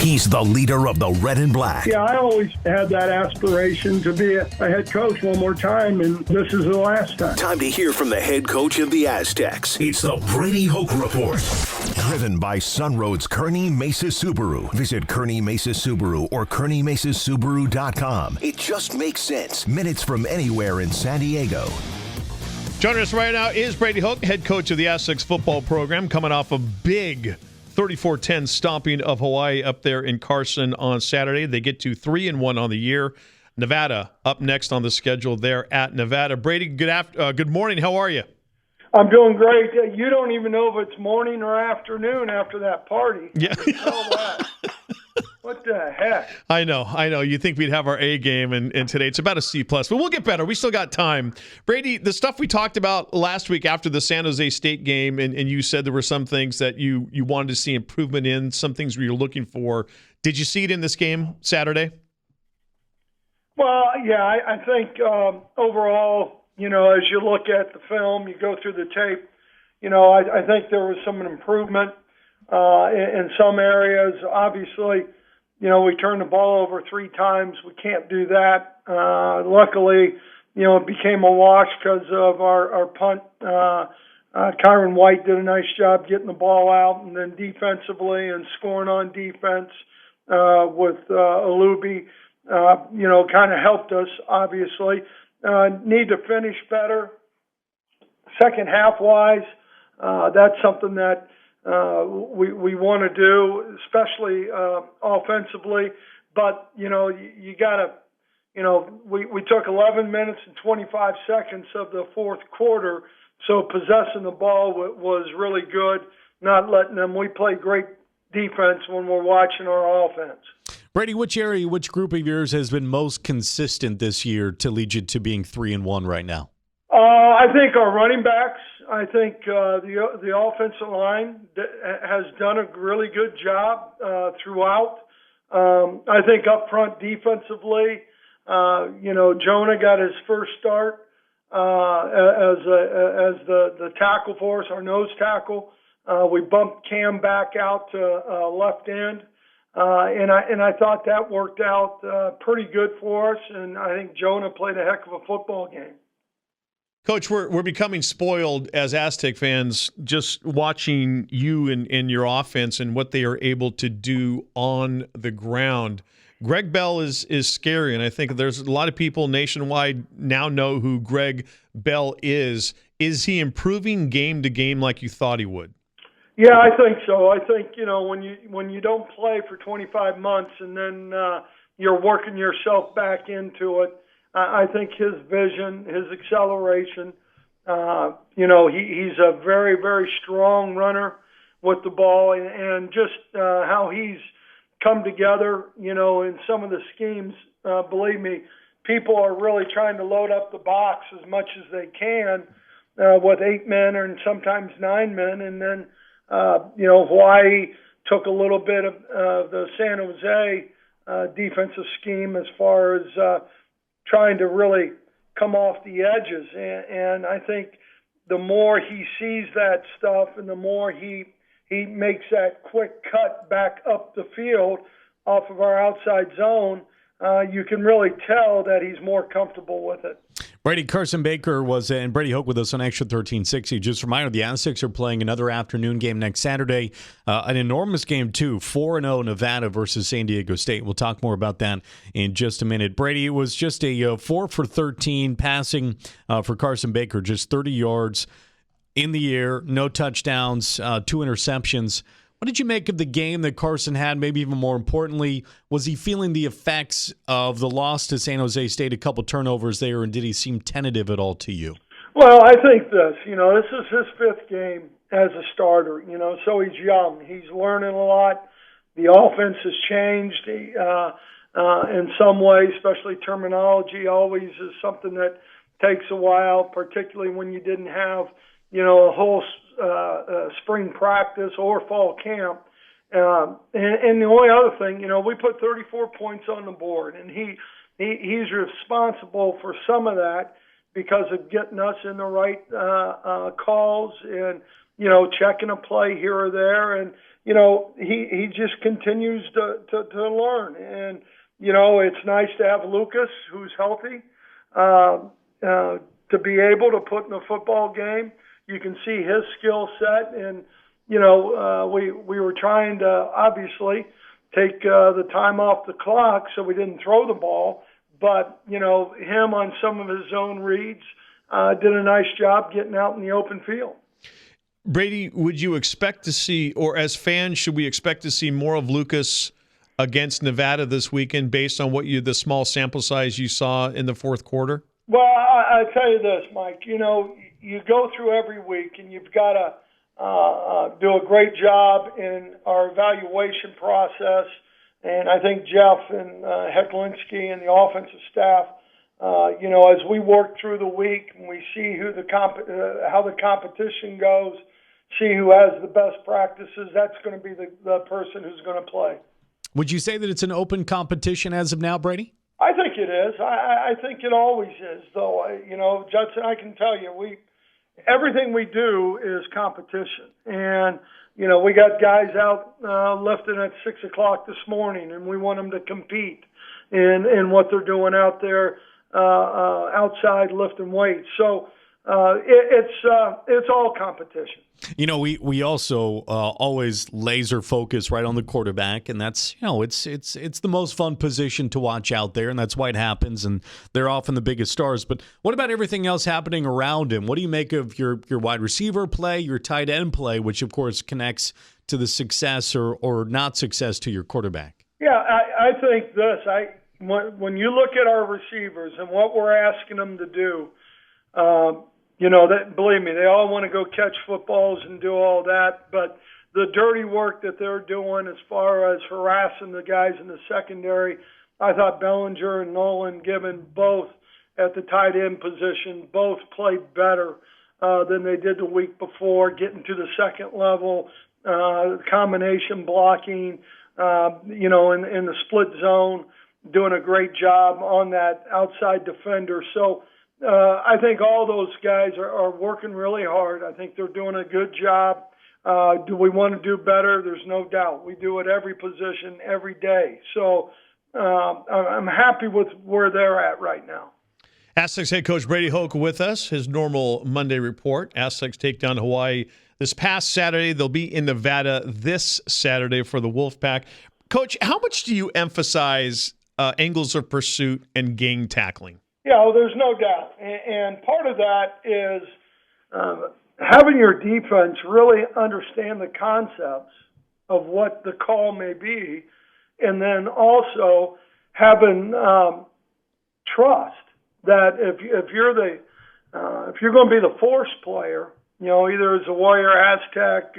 He's the leader of the Red and Black. Yeah, I always had that aspiration to be a head coach one more time, and this is the last time. Time to hear from the head coach of the Aztecs. It's the Brady Hoke Report. Driven by Sunroad's Kearney Mesa Subaru. Visit Kearney Mesa Subaru or KearneyMesaSubaru.com. It just makes sense. Minutes from anywhere in San Diego. Joining us right now is Brady Hoke, head coach of the Aztecs football program, coming off a big 34-10 stomping of Hawaii up there in Carson on Saturday. They get to 3-1 on the year. Nevada up next on the schedule there at Nevada. Brady, good morning. How are you? I'm doing great. You don't even know if it's morning or afternoon after that party. Yeah. What the heck? I know. You think we'd have our A game, and today it's about a C+, but we'll get better. We still got time. Brady, the stuff we talked about last week after the San Jose State game, and you said there were some things that you wanted to see improvement in, some things we were looking for. Did you see it in this game Saturday? Well, yeah, I think overall, as you look at the film, you go through the tape, I think there was some improvement in some areas. Obviously, we turned the ball over 3 times. We can't do that. Luckily, it became a wash because of our punt. Kyron White did a nice job getting the ball out, and then defensively and scoring on defense with Alubi, kind of helped us, obviously. Need to finish better. Second half-wise, that's something that we want to do, especially offensively. But, you got to, we took 11 minutes and 25 seconds of the fourth quarter, so possessing the ball was really good, not letting them. We play great defense when we're watching our offense. Brady, which group of yours has been most consistent this year to lead you to being 3-1 right now? I think our running backs. I think the offensive line has done a really good job throughout. I think up front defensively, Jonah got his first start as the tackle for us, our nose tackle. We bumped Cam back out to left end. And I thought that worked out pretty good for us, and I think Jonah played a heck of a football game. Coach, we're becoming spoiled as Aztec fans just watching you and your offense and what they are able to do on the ground. Greg Bell is scary, and I think there's a lot of people nationwide now know who Greg Bell is. Is he improving game to game like you thought he would? Yeah, I think so. I think, when you don't play for 25 months and then you're working yourself back into it, I think his vision, his acceleration, he's a very, very strong runner with the ball, and just how he's come together, in some of the schemes. Believe me, people are really trying to load up the box as much as they can with 8 men and sometimes 9 men, and then Hawaii took a little bit of the San Jose defensive scheme as far as trying to really come off the edges. And I think the more he sees that stuff and the more he makes that quick cut back up the field off of our outside zone, you can really tell that he's more comfortable with it. Brady, Carson Baker and Brady Hoke with us on Xtra 1360. Just a reminder, the Aztecs are playing another afternoon game next Saturday. An enormous game, too, 4-0 Nevada versus San Diego State. We'll talk more about that in just a minute. Brady, it was just a 4 for 13 passing for Carson Baker, just 30 yards in the air, no touchdowns, 2 interceptions. What did you make of the game that Carson had? Maybe even more importantly, was he feeling the effects of the loss to San Jose State, a couple turnovers there, and did he seem tentative at all to you? Well, I think this is his 5th game as a starter, so he's young. He's learning a lot. The offense has changed in some ways, especially terminology always is something that takes a while, particularly when you didn't have, a whole spring practice or fall camp. And the only other thing, we put 34 points on the board, and he's responsible for some of that because of getting us in the right calls and checking a play here or there. And, he just continues to learn. And, it's nice to have Lucas, who's healthy, to be able to put in a football game. You can see his skill set. And, we were trying to obviously take the time off the clock so we didn't throw the ball. But, him on some of his own reads did a nice job getting out in the open field. Brady, would you expect to see, or as fans, should we expect to see more of Lucas against Nevada this weekend based on the small sample size you saw in the fourth quarter? Well, I tell you this, Mike, you go through every week and you've got to do a great job in our evaluation process. And I think Jeff and Hecklinski and the offensive staff, as we work through the week and we see how the competition goes, see who has the best practices, that's going to be the person who's going to play. Would you say that it's an open competition as of now, Brady? I think it is. I think it always is, though. Judson, I can tell you, everything we do is competition. And, we got guys out lifting at 6 o'clock this morning, and we want them to compete in what they're doing out there outside lifting weights. So it's all competition. We also always laser focus right on the quarterback, and that's it's the most fun position to watch out there, and that's why it happens. And they're often the biggest stars. But what about everything else happening around him? What do you make of your wide receiver play, your tight end play, which of course connects to the success or not success to your quarterback? Yeah, I think this. When you look at our receivers and what we're asking them to do. Believe me, they all want to go catch footballs and do all that, but the dirty work that they're doing as far as harassing the guys in the secondary, I thought Bellinger and Nolan Gibbon both at the tight end position both played better than they did the week before, getting to the second level, combination blocking, in the split zone, doing a great job on that outside defender. So I think all those guys are working really hard. I think they're doing a good job. Do we want to do better? There's no doubt. We do it every position, every day. So I'm happy with where they're at right now. Aztecs head coach Brady Hoke with us, his normal Monday report. Aztecs take down Hawaii this past Saturday. They'll be in Nevada this Saturday for the Wolfpack. Coach, how much do you emphasize angles of pursuit and gang tackling? Yeah, well, there's no doubt. And part of that is having your defense really understand the concepts of what the call may be, and then also having trust that if you're going to be the force player, either as a Warrior, Aztec,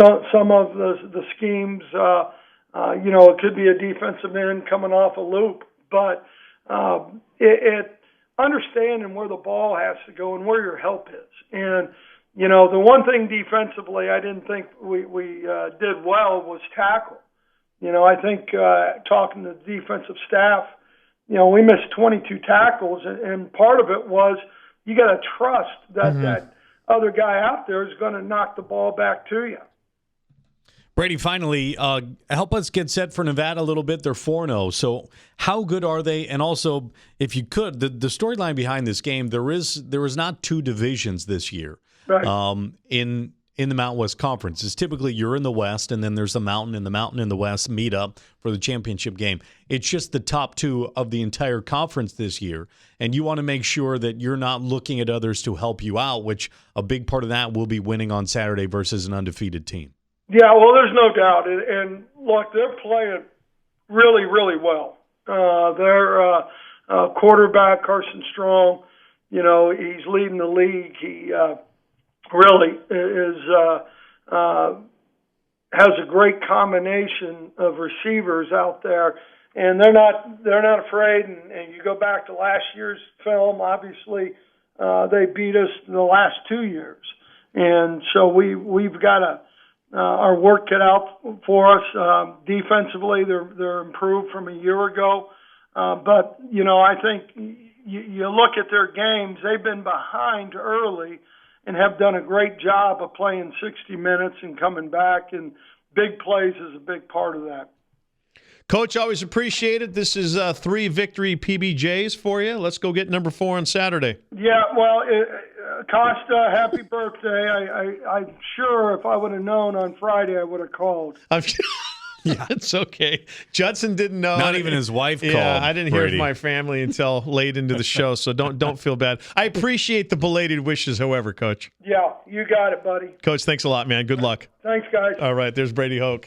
some of the schemes, it could be a defensive end coming off a loop, but it understanding where the ball has to go and where your help is. And, the one thing defensively I didn't think we did well was tackle. I think talking to the defensive staff, we missed 22 tackles, and part of it was you got to trust that that other guy out there is going to knock the ball back to you. Brady, finally, help us get set for Nevada a little bit. They're 4-0. So how good are they? And also, if you could, the storyline behind this game, there is not two divisions this year. Right. In the Mountain West Conference. It's typically you're in the West, and then there's the Mountain and the West meet up for the championship game. It's just the top two of the entire conference this year, and you want to make sure that you're not looking at others to help you out, which a big part of that will be winning on Saturday versus an undefeated team. Yeah, well, there's no doubt. And look, they're playing really, really well. Their quarterback, Carson Strong, he's leading the league. He really has a great combination of receivers out there, and they're not afraid. And you go back to last year's film, obviously they beat us the last 2 years, and so we've got our work cut out for us. Defensively, they're improved from a year ago, but I think you look at their games; they've been behind early. and have done a great job of playing 60 minutes and coming back, and big plays is a big part of that. Coach, always appreciate it. This is 3 victory PBJs for you. Let's go get number 4 on Saturday. Yeah, well, Costa, happy birthday. I'm sure if I would have known on Friday, I would have called. Yeah, it's okay. Judson didn't know. Not even his wife called. Yeah, I didn't hear Brady. from my family until late into the show, so don't feel bad. I appreciate the belated wishes, however, Coach. Yeah, you got it, buddy. Coach, thanks a lot, man. Good luck. Thanks, guys. All right, there's Brady Hoke.